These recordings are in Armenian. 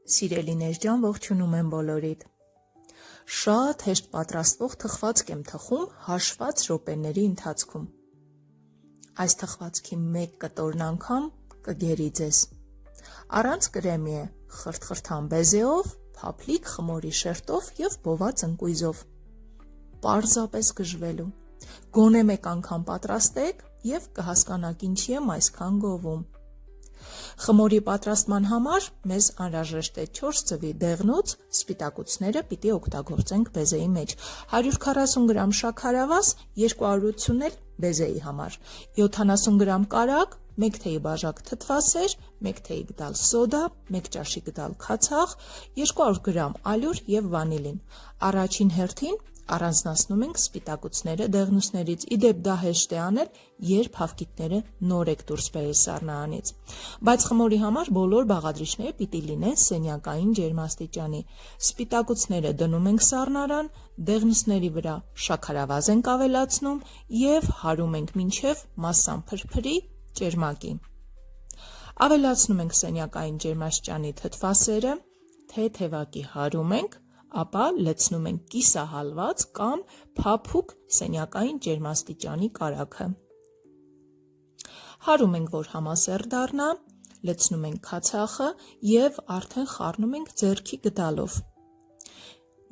Սիրելիներ ջան, ողջունում եմ բոլորիդ։ Շատ հեշտ պատրաստվող թխվածք եմ թխում հաշված րոպեների ընթացքում։ Այս թխվածքի մեկ կտորն անգամ կգերի ձեզ։ Առանց կրեմի է, խրթխրթան բեզեով, փափլիկ խմորի շերտով և բոված ընկույզով։ Պարզապես գժվելու։ Գոնե մեկ անգամ պատրաստեք և կհասկանաք ինչի եմ այսքան գովում։ Խմորի պատրաստման համար մեզ անհրաժեշտ է 4 ձվի դեղնուց, սպիտակուցները պիտի օգտագործենք բեզեի մեջ, 140 գրամ շաքարավազ, 280 էլ բեզեի համար, 70 գրամ կարագ, 1 թեյի բաժակ թթվասեր, 1 թեյի գդալ սոդա, 1 ճաշի գդալ քացախ, 200 գրամ ալյուր և վանիլին։ Առաջին հերթին առանձնացնում ենք սպիտակուցները դեղնուցներից, իդեպ դա հեշտ է անել, երբ հավկիթները նոր եք դուրս բերել սառնարանից։ Բայց խմորի համար բոլոր բաղադրիչները պիտի լինեն սենյակային ջերմաստիճանի։ Սպիտակուցները դնում ենք սառնարան, դեղնուցների վրա շաքարավազ ենք ավելացնում և հարում ենք մինչև մասսան փրփրի, ճերմակի։ Ավելացնում ենք սենյակային ջերմաստիճանի թթվասերը, թեթևակի հարում ենք, ապա լցնում ենք կիսահալված կամ փափուկ սենյակային ջերմաստիճանի կարագը։ Հարում ենք, որ համասեռ դառնա, լցնում ենք քացախը և արդեն խառնում ենք ձեռքի գդալով։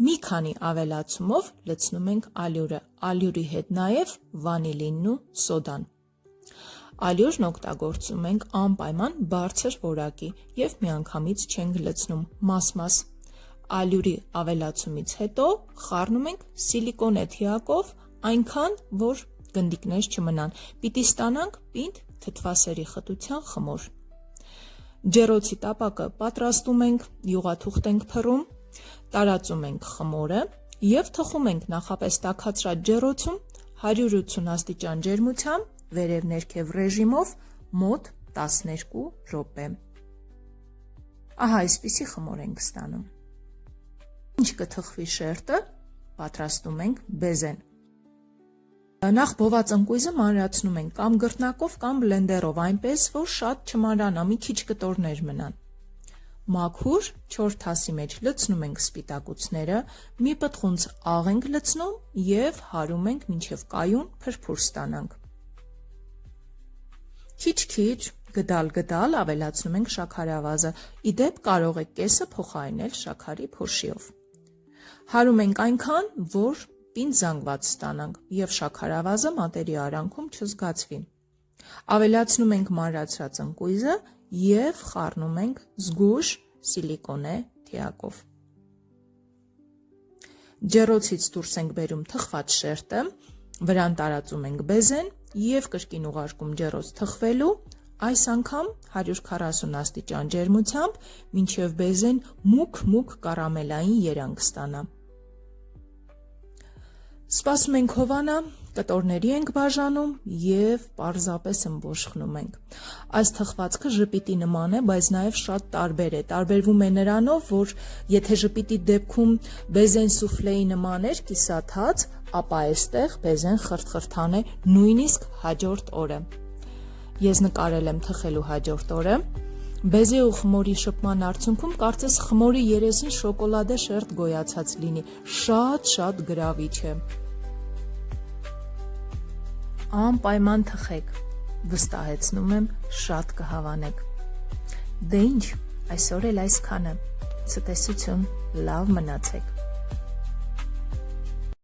Մի քանի ավելացումով լցնում ենք ալյուրը, ալյուրի հետ նաև վանիլինն ու սոդան։ Ալյուրն օգտագործում ենք անպայման բարձր որակի և միանգամից չենք լցնում մաս-մաս։ Ալյուրի ավելացումից հետո խառնում ենք սիլիկոնե թիակով այնքան, որ գնդիկներ չմնան, պիտի ստանանք պինդ թթվասերի խտության խմոր։ Ջեռոցի տապակը պատրաստում ենք, յուղաթուղթ ենք փռում, տարածում ենք խմորը և թխում ենք նախապես տաքացրած ջեռոցում 180 աստիճան ջերմությամբ վերև-ներքև ռեժիմով մոտ 12 րոպե։ Ահա այսպիսի խմոր ենք ստանում։ Ինչ կթխվի շերտը, պատրաստում ենք բեզեն։ Նախ բոված ընկույզը մանրացնում ենք կամ գռտնակով կամ բլենդերով, այնպես որ շատ չմանրանա, մի քիչ կտորներ մնան։ Մաքուր 4 թասի մեջ լցնում ենք սպիտակուցները, մի պտղունց աղ ենք լցնում և հարում ենք մինչև կայուն փրփուր ստանանք։ Քիչ-քիչ, գդալ-գդալ ավելացնում ենք շաքարավազը, իդեպ կարող եք կեսը փոխարինել շաքարի փոշիով։ Հարում ենք այնքան, որ պինդ զանգված ստանանք և շաքարավազը մատերի արանքում չզգացվի։ Ավելացնում ենք մանրացրած ընկույզը և խառնում ենք զգույշ սիլիկոնե թիակով։ Ջեռոցից դուրս ենք բերում թխված շերտը, վրան տարածում ենք բեզեն և կրկին ուղարկում ջեռոց թխվելու, այս անգամ 140 աստիճան ջերմությամբ, մինչև բեզեն մուգ կարամելային երանգ ստանա։ Սպասում ենք հովանա, կտորների ենք բաժանում և պարզապես ըմբոշխնում ենք։ Այս թխվածքը ժպիտի նման է, բայց նաև շատ տարբեր է։ Տարբերվում է նրանով, որ եթե ժպիտի դեպքում բեզեն սուֆլեի նման էր կիսաթաց, ապա այստեղ բեզեն խրթխրթան է նույնիսկ հաջորդ օրը։ Ես նկարել եմ թխելու հաջորդ օրը։ Բեզե ու խմորի շփման արդյունքում կարծես խմորի երեսին շոկոլադե շերտ գոյացած լինի, շատ գրավիչ է։ Անպայման թխեք, վստահեցնում եմ, շատ կհավանեք։ Դե ինչ, այսօր էլ այսքանը, ցտեսություն, լավ մնացեք։